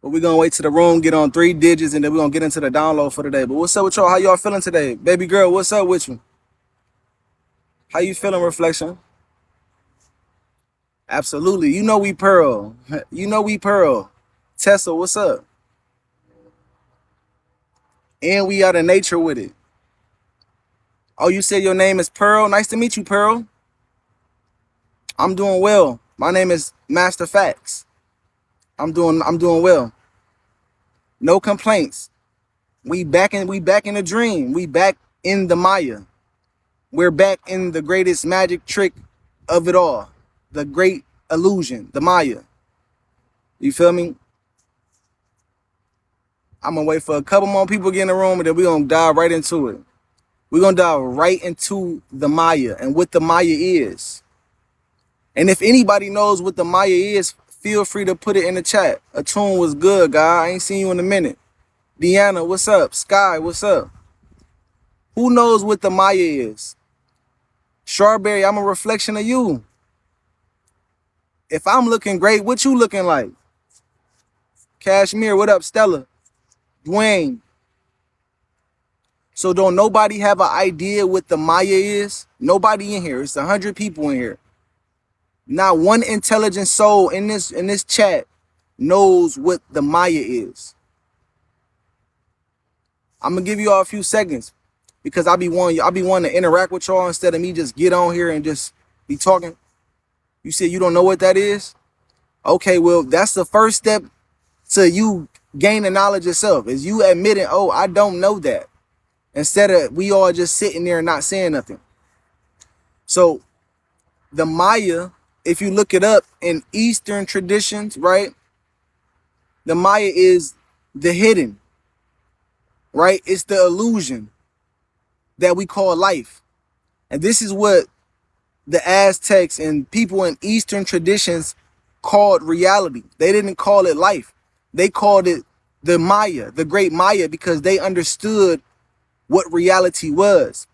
But we're gonna wait till the room get on 3 digits and then we're gonna get into the download for today. But what's up with y'all? How y'all feeling today? Baby girl, what's up with you? How you feeling, Reflection? Absolutely. You know we Pearl. You know we Pearl. Tessa, what's up? And we out of nature with it. Oh, you said your name is Pearl? Nice to meet you, Pearl. I'm doing well. My name is Master Facts. I'm doing well. No complaints. We back in the dream. We back in the Maya. We're back in the greatest magic trick of it all. The great illusion, the Maya. You feel me? I'm gonna wait for a couple more people to get in the room and then we're gonna dive right into it. We're gonna dive right into the Maya and what the Maya is. And if anybody knows what the Maya is, feel free to put it in the chat. A tune was good, guy. I ain't seen you in a minute. Deanna, what's up? Sky, what's up? Who knows what the Maya is? Strawberry, I'm a reflection of you. If I'm looking great, what you looking like? Cashmere, what up? Stella, Dwayne. So don't nobody have an idea what the Maya is? Nobody in here. It's 100 people in here. Not one intelligent soul in this chat knows what the Maya is. I'm gonna give you all a few seconds because I'll be wanting to interact with y'all instead of me just get on here and just be talking. You said you don't know what that is? Okay, well, that's the first step to you gaining knowledge yourself, is you admitting, oh, I don't know that. Instead of we all just sitting there and not saying nothing. So the Maya, if you look it up in Eastern traditions, right? The Maya is the hidden, right? It's the illusion that we call life. And this is what the Aztecs and people in Eastern traditions called reality. They didn't call it life. They called it the Maya, the great Maya, because they understood what reality was.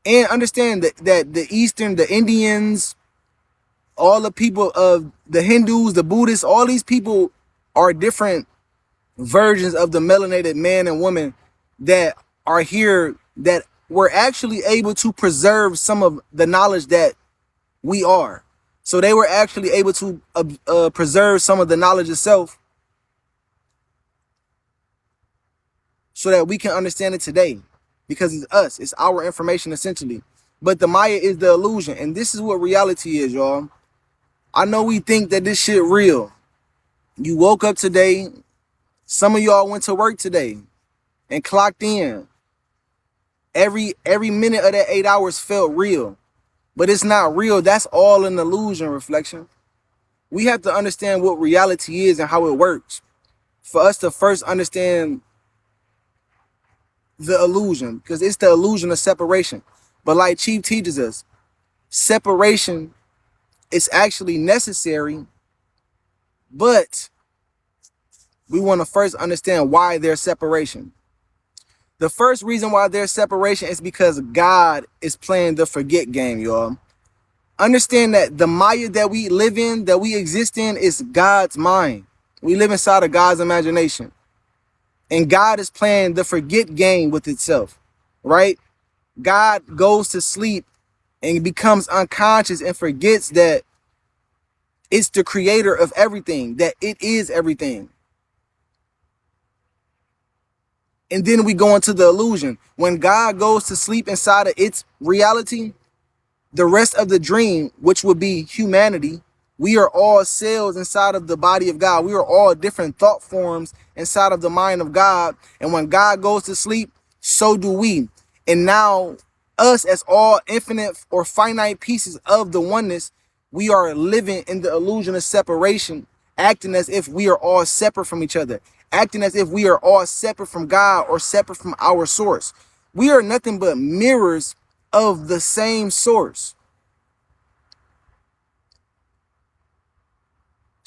And understand that the Eastern, the Indians, all the people of the Hindus, the Buddhists, all these people are different versions of the melanated man and woman that are here, that were actually able to preserve some of the knowledge that we are. So they were actually able to preserve some of the knowledge itself so that we can understand it today, because it's us, it's our information essentially. But the Maya is the illusion, and this is what reality is, y'all. I know we think that this shit real. You woke up today, some of y'all went to work today and clocked in. Every minute of that 8 hours felt real, but it's not real. That's all an illusion, Reflection. We have to understand what reality is and how it works for us to first understand the illusion, because it's the illusion of separation. But like Chief teaches us, separation is actually necessary, but we want to first understand why there's separation. The first reason why there's separation is because God is playing the forget game, y'all. Understand that the Maya that we live in, that we exist in, is God's mind. We live inside of God's imagination. And God is playing the forget game with itself, right? God goes to sleep and becomes unconscious and forgets that it's the creator of everything, that it is everything. And then we go into the illusion. When God goes to sleep inside of its reality, the rest of the dream, which would be humanity, we are all cells inside of the body of God. We are all different thought forms inside of the mind of God. And when God goes to sleep, so do we. And now us, as all infinite or finite pieces of the oneness, we are living in the illusion of separation, acting as if we are all separate from each other, acting as if we are all separate from God or separate from our source. We are nothing but mirrors of the same source.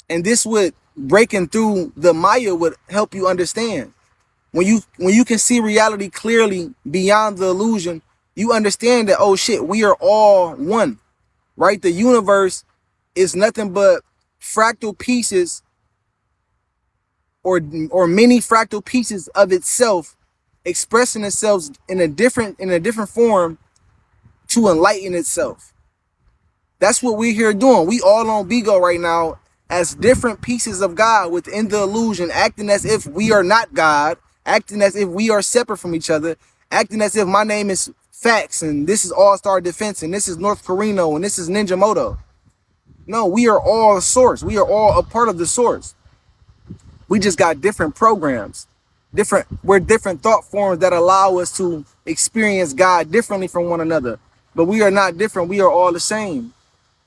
And this would, breaking through the Maya, would help you understand. When you can see reality clearly beyond the illusion, you understand that, oh shit, we are all one, right? The universe is nothing but fractal pieces or many fractal pieces of itself expressing itself in a different form to enlighten itself. That's what we're here doing. We all on Bigo right now as different pieces of God within the illusion, acting as if we are not God, acting as if we are separate from each other, acting as if my name is Fax and this is All Star Defense and this is North Corino and this is Ninja Moto. No, we are all a source. We are all a part of the source. We just got different programs, we're different thought forms that allow us to experience God differently from one another. But we are not different. We are all the same.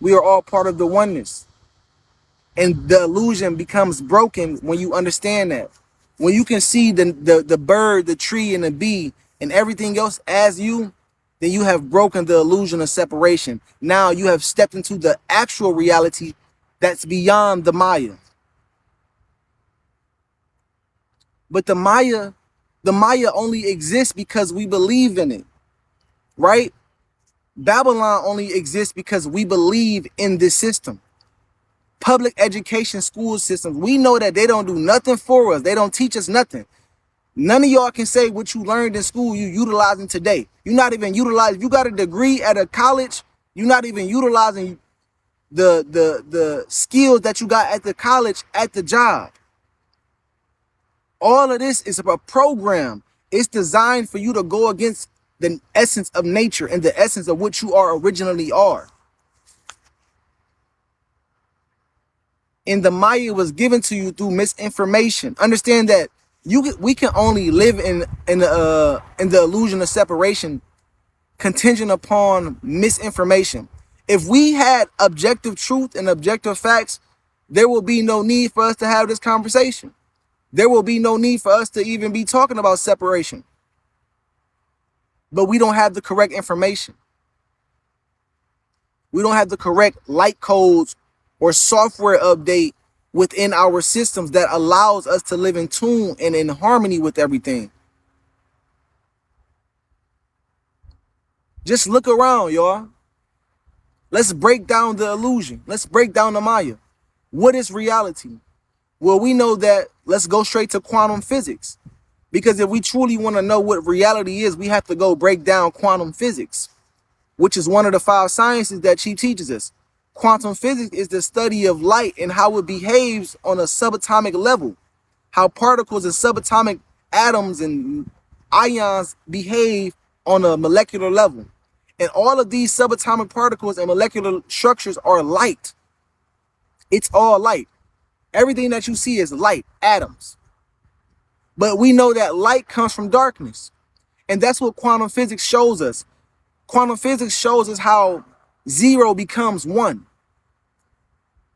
We are all part of the oneness. And the illusion becomes broken when you understand that. When you can see the bird, the tree, and the bee, and everything else as you, then you have broken the illusion of separation. Now you have stepped into the actual reality that's beyond the Maya. But the Maya only exists because we believe in it, right? Babylon only exists because we believe in this system. Public education school systems, we know that they don't do nothing for us. They don't teach us nothing. None of y'all can say what you learned in school you utilizing today. You're not even utilizing. If you got a degree at a college, you're not even utilizing the skills that you got at the college at the job. All of this is a program. It's designed for you to go against the essence of nature and the essence of what you are originally are. And the Maya was given to you through misinformation. Understand that we can only live in the illusion of separation contingent upon misinformation. If we had objective truth and objective facts, there will be no need for us to have this conversation. There will be no need for us to even be talking about separation. But we don't have the correct information. We don't have the correct light codes or software update within our systems that allows us to live in tune and in harmony with everything. Just look around, y'all. Let's break down the illusion. Let's break down the Maya. What is reality? Well, we know that. Let's go straight to quantum physics. Because if we truly want to know what reality is, we have to go break down quantum physics, which is one of the 5 sciences that she teaches us. Quantum physics is the study of light and how it behaves on a subatomic level, how particles and subatomic atoms and ions behave on a molecular level. And all of these subatomic particles and molecular structures are light. It's all light. Everything that you see is light, atoms. But we know that light comes from darkness. And that's what quantum physics shows us. Quantum physics shows us how 0 becomes 1.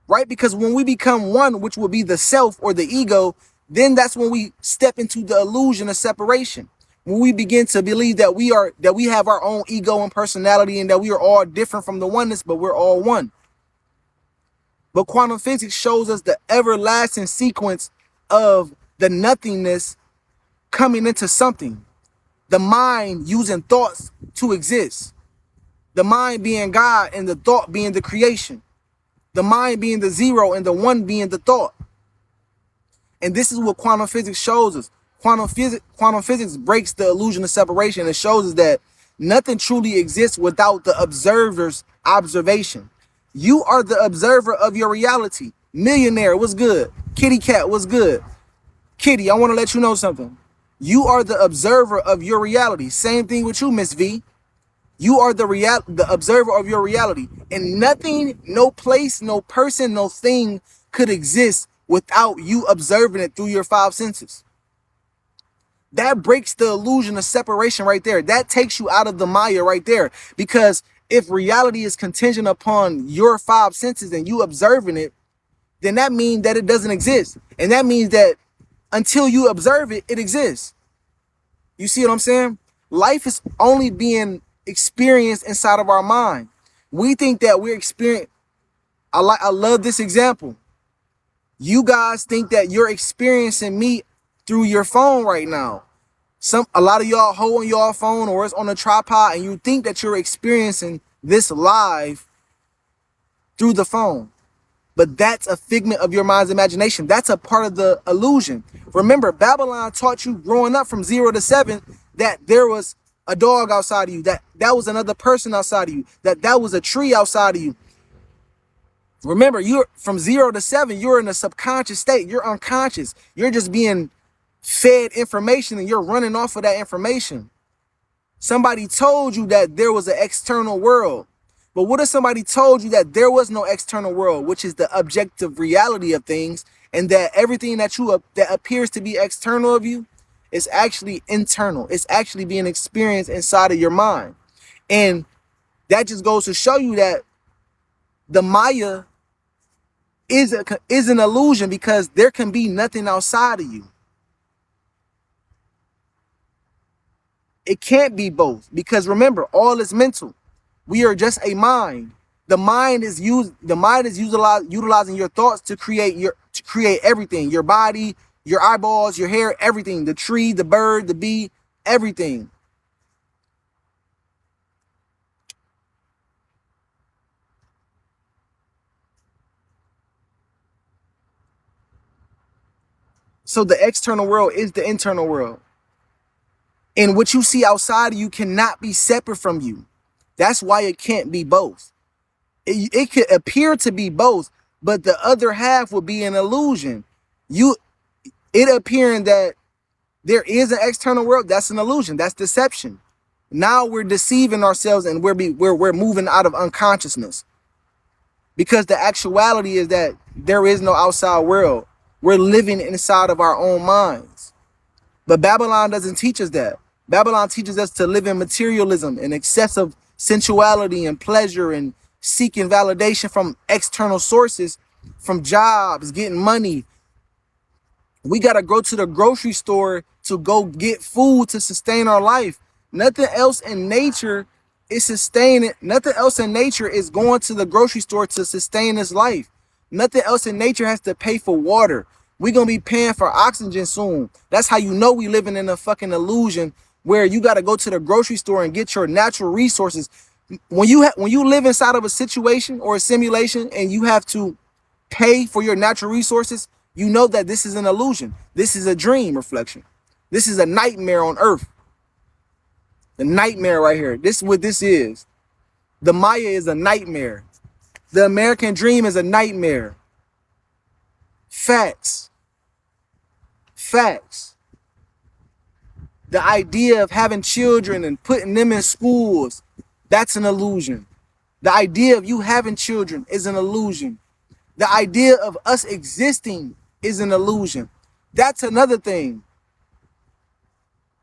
Right? Because when we become 1, which will be the self or the ego, then that's when we step into the illusion of separation. When we begin to believe that we have our own ego and personality and that we are all different from the oneness, but we're all one. But quantum physics shows us the everlasting sequence of the nothingness coming into something. The mind using thoughts to exist. The mind being God and the thought being the creation. The mind being the 0 and the 1 being the thought. And this is what quantum physics shows us. Quantum physics breaks the illusion of separation and shows us that nothing truly exists without the observer's observation. You are the observer of your reality. Millionaire, what's good? Kitty cat, what's good? Kitty, I want to let you know something. You are the observer of your reality. Same thing with you, Miss V. You are the observer of your reality. And nothing, no place, no person, no thing could exist without you observing it through your 5 senses. That breaks the illusion of separation right there. That takes you out of the Maya right there. Because if reality is contingent upon your 5 senses and you observing it, then that means that it doesn't exist. And that means that until you observe it, it exists. You see what I'm saying? Life is only being experienced inside of our mind. We think that we're experiencing. I love this example. You guys think that you're experiencing me through your phone right now. A lot of y'all holding your phone or it's on a tripod and you think that you're experiencing this live through the phone. But that's a figment of your mind's imagination. That's a part of the illusion. Remember, Babylon taught you growing up from 0 to 7 that there was a dog outside of you, that was another person outside of you, that was a tree outside of you. Remember, you're from 0 to 7, you're in a subconscious state. You're unconscious. You're just being fed information and you're running off of that information. Somebody told you that there was an external world. But what if somebody told you that there was no external world, which is the objective reality of things, and that everything that that appears to be external of you is actually internal. It's actually being experienced inside of your mind. And that just goes to show you that the Maya is an illusion, because there can be nothing outside of you. It can't be both, because remember, all is mental. We are just a mind. The mind is utilizing your thoughts to create everything. Your body, your eyeballs, your hair, everything. The tree, the bird, the bee, everything. So the external world is the internal world. And what you see outside of you cannot be separate from you. That's why it can't be both. It could appear to be both, but the other half would be an illusion. It appearing that there is an external world, that's an illusion. That's deception. Now we're deceiving ourselves, and we're moving out of unconsciousness, because the actuality is that there is no outside world. We're living inside of our own minds. But Babylon doesn't teach us that. Babylon teaches us to live in materialism and excessive sensuality and pleasure, and seeking validation from external sources, from jobs, getting money. We got to go to the grocery store to go get food to sustain our life. Nothing else in nature is sustaining. Nothing else in nature is going to the grocery store to sustain its life. Nothing else in nature has to pay for water. We're going to be paying for oxygen soon. That's how you know we living in a fucking illusion, where you got to go to the grocery store and get your natural resources. When you live inside of a situation or a simulation and you have to pay for your natural resources, you know that this is an illusion. This is a dream reflection. This is a nightmare on earth. The nightmare right here. This is what this is. The Maya is a nightmare. The American dream is a nightmare. Facts. Facts. The idea of having children and putting them in schools, that's an illusion. The idea of you having children is an illusion. The idea of us existing is an illusion. That's another thing.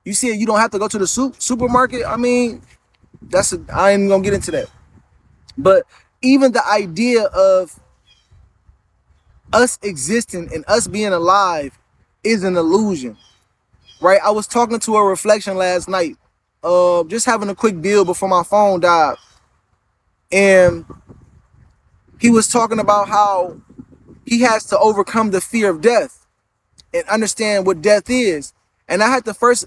You see, you don't have to go to the supermarket. I mean, I ain't gonna get into that. But even the idea of us existing and us being alive is an illusion. Right? I was talking to a reflection last night, just having a quick build before my phone died. And he was talking about how he has to overcome the fear of death and understand what death is. And I had to first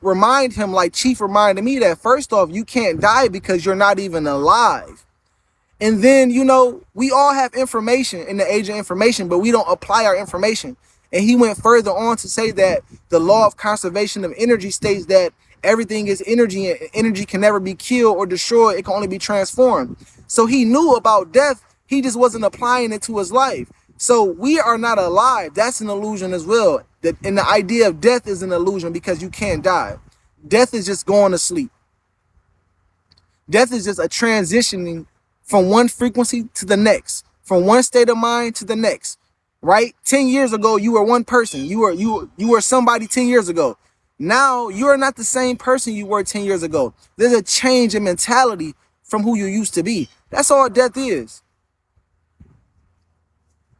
remind him, like Chief reminded me, that first off, you can't die because you're not even alive. And then, we all have information in the age of information, but we don't apply our information. And he went further on to say that the law of conservation of energy states that everything is energy, and energy can never be killed or destroyed. It can only be transformed. So he knew about death. He just wasn't applying it to his life. So we are not alive. That's an illusion as well. And the idea of death is an illusion, because you can't die. Death is just going to sleep. Death is just a transitioning from one frequency to the next, from one state of mind to the next. Right? 10 years ago, you were one person. You were somebody 10 years ago. Now you are not the same person you were 10 years ago. There's a change in mentality from who you used to be. That's all death is.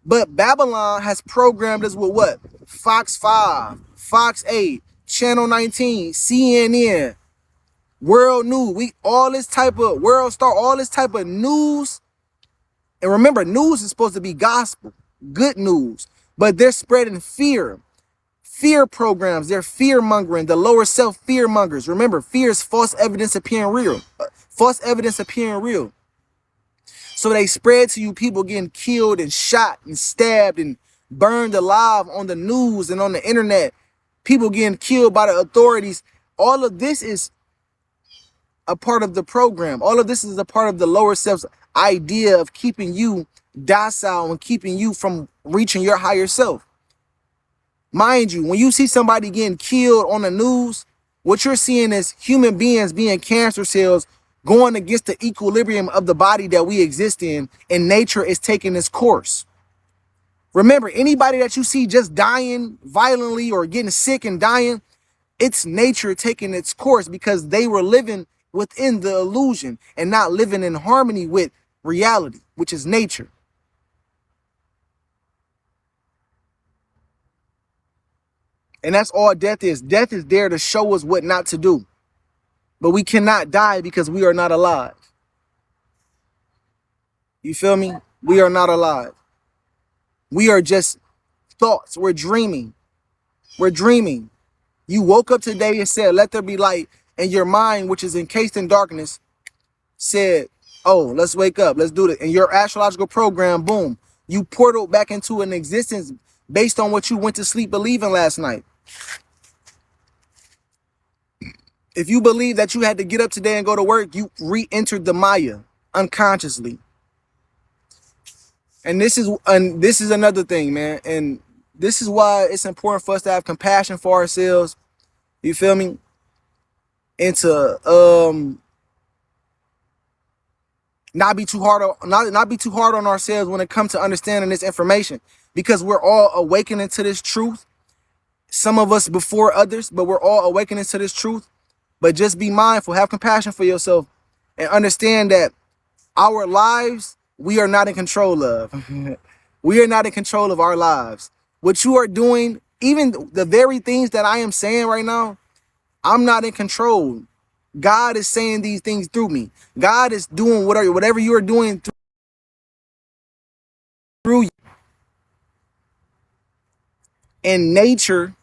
But Babylon has programmed us with what? Fox 5, Fox 8, Channel 19, CNN, World News. All this type of World Star, all this type of news. And remember, news is supposed to be gospel. Good news, but they're spreading fear programs. They're fear mongering, the lower self fear mongers. Remember, fear is false evidence appearing real. So they spread to you people getting killed and shot and stabbed and burned alive on the news and on the internet. People getting killed by the authorities. All of this is a part of the program. All of this is a part of the lower self's idea of keeping you docile and keeping you from reaching your higher self. Mind you, when you see somebody getting killed on the news, what you're seeing is human beings being cancer cells going against the equilibrium of the body that we exist in, and nature is taking its course. Remember, anybody that you see just dying violently or getting sick and dying, it's nature taking its course because they were living within the illusion and not living in harmony with reality, which is nature. And that's all death is. Death is there to show us what not to do. But we cannot die because we are not alive. You feel me? We are not alive. We are just thoughts. We're dreaming. We're dreaming. You woke up today and said, let there be light. And your mind, which is encased in darkness, said, oh, let's wake up. Let's do it. And your astrological program, boom, you portaled back into an existence based on what you went to sleep believing last night. If you believe that you had to get up today and go to work, you re-entered the Maya unconsciously. And this is another thing, man. And this is why it's important for us to have compassion for ourselves. You feel me? And to not be too hard on ourselves when it comes to understanding this information, because we're all awakening to this truth. Some of us before others, but we're all awakening to this truth. But just be mindful, have compassion for yourself, and understand that our lives, we are not in control of. We are not in control of our lives. What you are doing, even the very things that I am saying right now, I'm not in control. God is saying these things through me. God is doing whatever you are doing through you. In nature,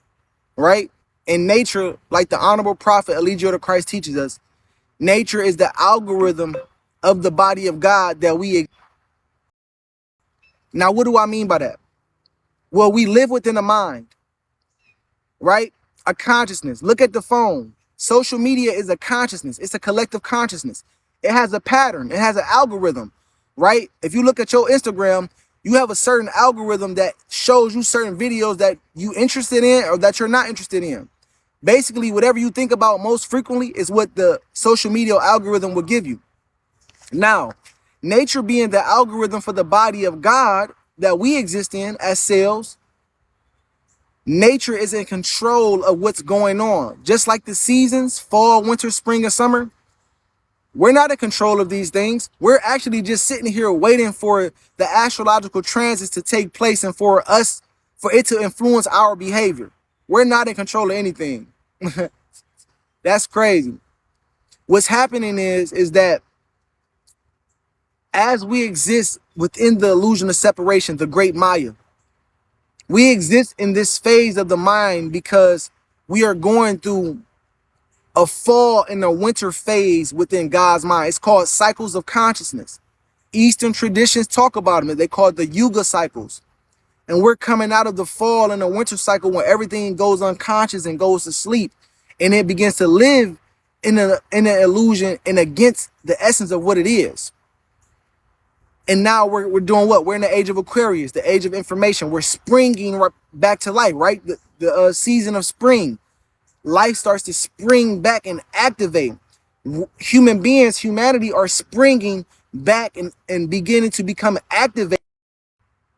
right? In nature, like the Honorable Prophet Elijah of Christ teaches us, nature is the algorithm of the body of God that we. Now, what do I mean by that? Well, we live within a mind, right? A consciousness. Look at the phone. Social media is a consciousness. It's a collective consciousness. It has a pattern. It has an algorithm, right? If you look at your Instagram, you have a certain algorithm that shows you certain videos that you interested in or that you're not interested in. Basically, whatever you think about most frequently is what the social media algorithm will give you. Now, nature being the algorithm for the body of God that we exist in as cells, nature is in control of what's going on. Just like the seasons, fall, winter, spring, and summer, we're not in control of these things. We're actually just sitting here waiting for the astrological transits to take place and for it to influence our behavior. We're not in control of anything. That's crazy. What's happening is that as we exist within the illusion of separation, the great Maya, we exist in this phase of the mind because we are going through a fall and a winter phase within God's mind. It's called cycles of consciousness. Eastern traditions talk about them. They call it the Yuga cycles. And we're coming out of the fall and the winter cycle when everything goes unconscious and goes to sleep. And it begins to live in an illusion and against the essence of what it is. And now we're doing what? We're in the age of Aquarius, the age of information. We're springing right back to life, right? The season of spring. Life starts to spring back and activate. Human beings, humanity are springing back and beginning to become activated.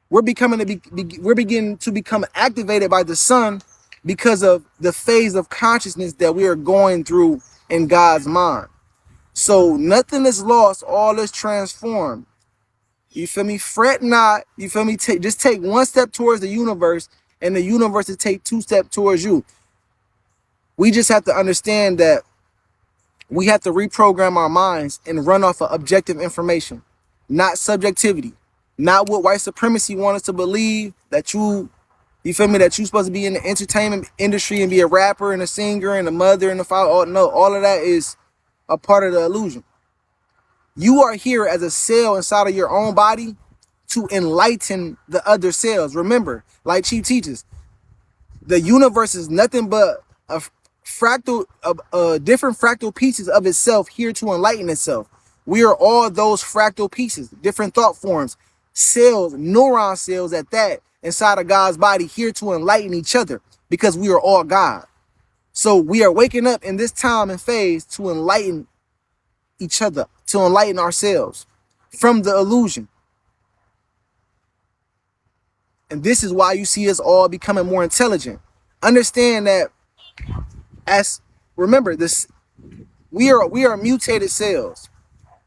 We're beginning to become activated by the sun because of the phase of consciousness that we are going through in God's mind. So nothing is lost, all is transformed. You feel me? Fret not. You feel me? Just take one step towards the universe, and the universe will take 2 steps towards you. We just have to understand that we have to reprogram our minds and run off of objective information, not subjectivity, not what white supremacy wants us to believe, that you feel me, that you're supposed to be in the entertainment industry and be a rapper and a singer and a mother and a father. Oh, no, all of that is a part of the illusion. You are here as a cell inside of your own body to enlighten the other cells. Remember, like Chief teaches, the universe is nothing but a fractal, different fractal pieces of itself here to enlighten itself. We are all those fractal pieces, different thought forms, cells, neuron cells at that, inside of God's body, here to enlighten each other, because we are all God. So we are waking up in this time and phase to enlighten each other, to enlighten ourselves from the illusion. And this is why you see us all becoming more intelligent. Understand that, remember this, we are mutated cells.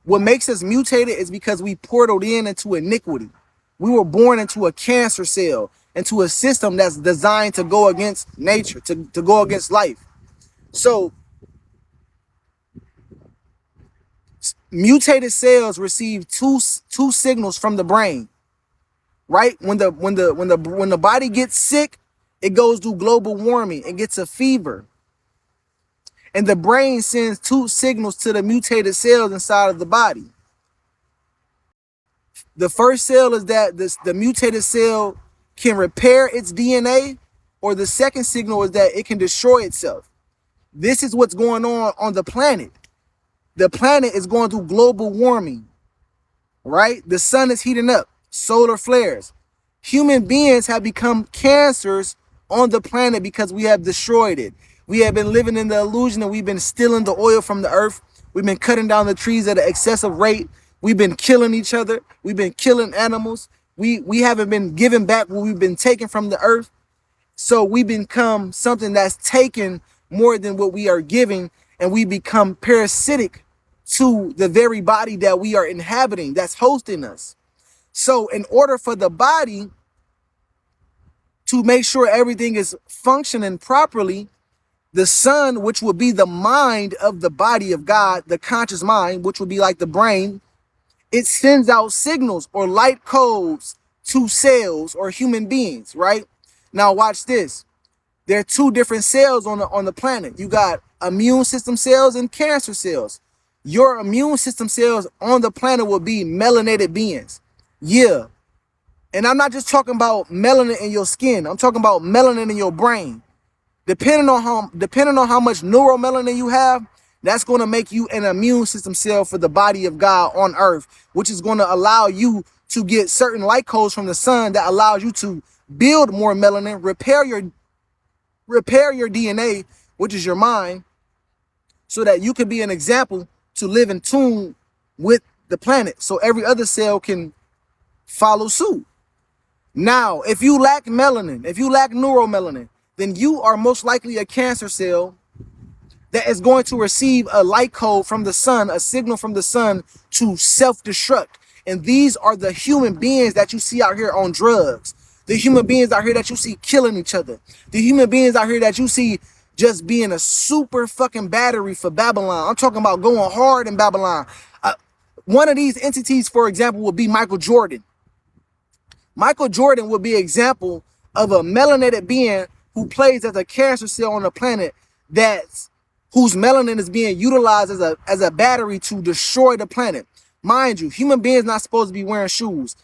What makes us mutated is because we portaled into iniquity. We were born into a cancer cell, into a system that's designed to go against nature, to go against life. So mutated cells receive two signals from the brain. Right? When the body gets sick, it goes through global warming. It gets a fever. And the brain sends two signals to the mutated cells inside of the body. The first cell is that the mutated cell can repair its DNA, or the second signal is that it can destroy itself. This is what's going on the planet. The planet is going through global warming, right? The sun is heating up, solar flares. Human beings have become cancers on the planet because we have destroyed it. We have been living in the illusion and we've been stealing the oil from the earth. We've been cutting down the trees at an excessive rate. We've been killing each other. We've been killing animals. We haven't been giving back what we've been taking from the earth. So we become something that's taken more than what we are giving, and we become parasitic to the very body that we are inhabiting, that's hosting us. So in order for the body to make sure everything is functioning properly, the sun, which will be the mind of the body of God, the conscious mind, which will be like the brain, it sends out signals or light codes to cells or human beings, right? Now watch this. There are two different cells on the planet. You got immune system cells and cancer cells. Your immune system cells on the planet will be melanated beings. Yeah. And I'm not just talking about melanin in your skin. I'm talking about melanin in your brain. Depending on how much neuromelanin you have, that's going to make you an immune system cell for the body of God on earth, which is going to allow you to get certain light codes from the sun that allows you to build more melanin, repair your DNA, which is your mind, so that you can be an example to live in tune with the planet, so every other cell can follow suit. Now, if you lack melanin, if you lack neuromelanin, then you are most likely a cancer cell that is going to receive a light code from the sun, a signal from the sun to self-destruct. And these are the human beings that you see out here on drugs. The human beings out here that you see killing each other. The human beings out here that you see just being a super fucking battery for Babylon. I'm talking about going hard in Babylon. One of these entities, for example, would be Michael Jordan. Michael Jordan would be an example of a melanated being who plays as a cancer cell on the planet whose melanin is being utilized as a battery to destroy the planet. Mind you, human beings not supposed to be wearing shoes.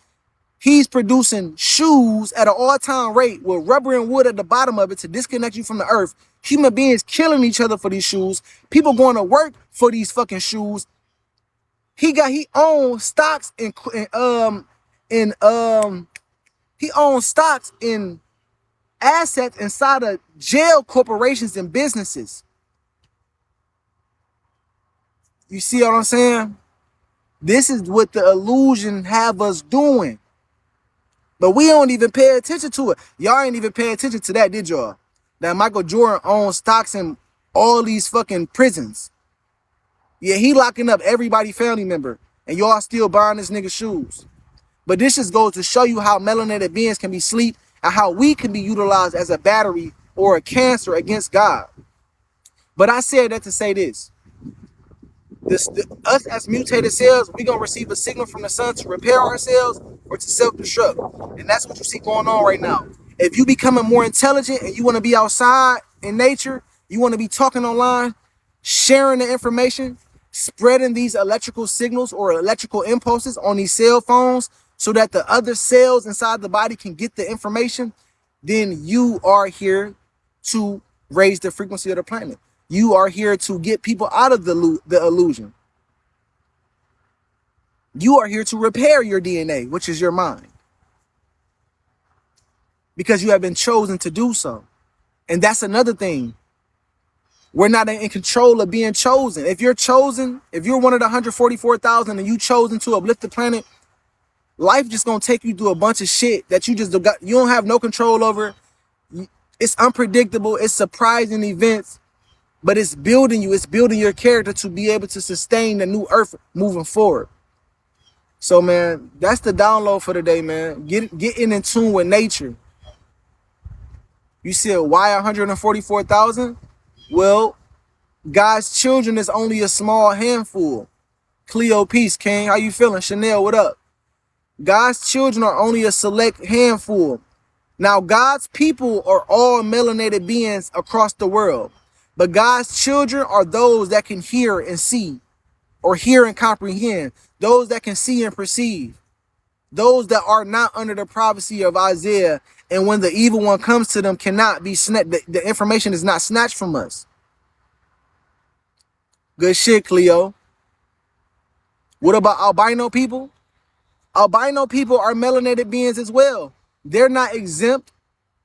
He's producing shoes at an all-time rate with rubber and wood at the bottom of it to disconnect you from the earth. Human beings killing each other for these shoes. People going to work for these fucking shoes. He owns stocks he owns stocks in assets inside of jail corporations and businesses. You see what I'm saying? This is what the illusion have us doing. But we don't even pay attention to it. Y'all ain't even pay attention to that, did y'all? That Michael Jordan owns stocks in all these fucking prisons. Yeah, he locking up everybody family member. And y'all still buying this nigga shoes. But this just goes to show you how melanated beings can be asleep and how we can be utilized as a battery or a cancer against God. But I said that to say this. Us as mutated cells, we're going to receive a signal from the sun to repair ourselves or to self-destruct. And that's what you see going on right now. If you becoming more intelligent and you want to be outside in nature, you want to be talking online, sharing the information, spreading these electrical signals or electrical impulses on these cell phones so that the other cells inside the body can get the information, then you are here to raise the frequency of the planet. You are here to get people out of the illusion. You are here to repair your DNA, which is your mind, because you have been chosen to do so. And that's another thing. We're not in control of being chosen. If you're chosen, if you're one of the 144,000 and you chosen to uplift the planet, life just gonna take you through a bunch of shit that you don't have no control over. It's unpredictable. It's surprising events, but it's building you. It's building your character to be able to sustain the new earth moving forward. So, man, that's the download for today, man. Getting in tune with nature. You said, why 144,000? Well, God's children is only a small handful. Cleo, peace, King. How you feeling? Chanel, what up? God's children are only a select handful. Now, God's people are all melanated beings across the world. But God's children are those that can hear and see, or hear and comprehend. Those that can see and perceive. Those that are not under the prophecy of Isaiah, and when the evil one comes to them, cannot be snatched. The information is not snatched from us. Good shit, Cleo. What about albino people? Albino people are melanated beings as well. They're not exempt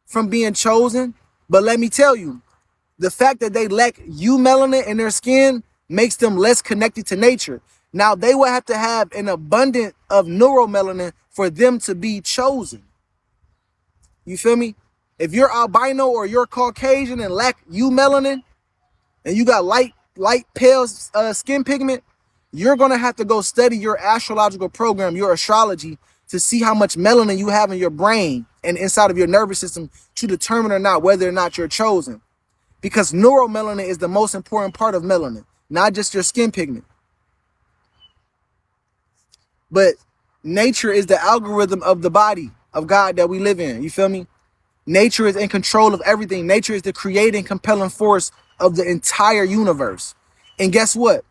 from being chosen. But let me tell you, the fact that they lack melanin in their skin makes them less connected to nature. Now, they will have to have an abundance of neuromelanin for them to be chosen. You feel me? If you're albino or you're Caucasian and lack melanin, and you got light pale skin pigment, you're going to have to go study your astrological program, your astrology, to see how much melanin you have in your brain and inside of your nervous system to determine or not whether or not you're chosen. Because neuromelanin is the most important part of melanin, not just your skin pigment. But nature is the algorithm of the body of God that we live in. You feel me? Nature is in control of everything. Nature is the creating, compelling force of the entire universe. And guess what?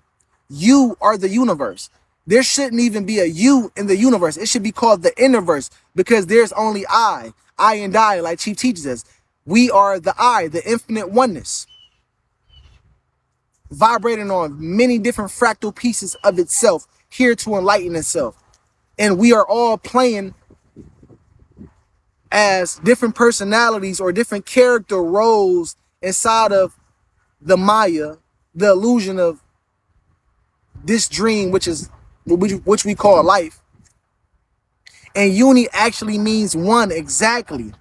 You are the universe. There shouldn't even be a you in the universe. It should be called the innerverse, because there's only I and I, like Chief teaches us. We are the I, the infinite oneness, vibrating on many different fractal pieces of itself, here to enlighten itself. And we are all playing as different personalities or different character roles inside of the Maya, the illusion of this dream, which we call life. And uni actually means one, exactly.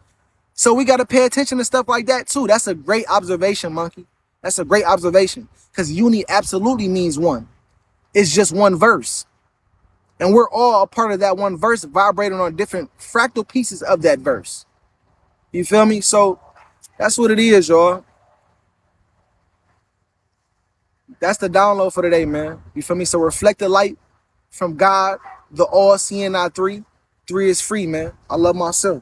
So we got to pay attention to stuff like that too. That's a great observation, Monkey. That's a great observation, because uni absolutely means one. It's just one verse. And we're all a part of that one verse, vibrating on different fractal pieces of that verse. You feel me? So that's what it is, y'all. That's the download for today, man. You feel me? So reflect the light from God, the all-seeing I3. 3 is free, man. I love myself.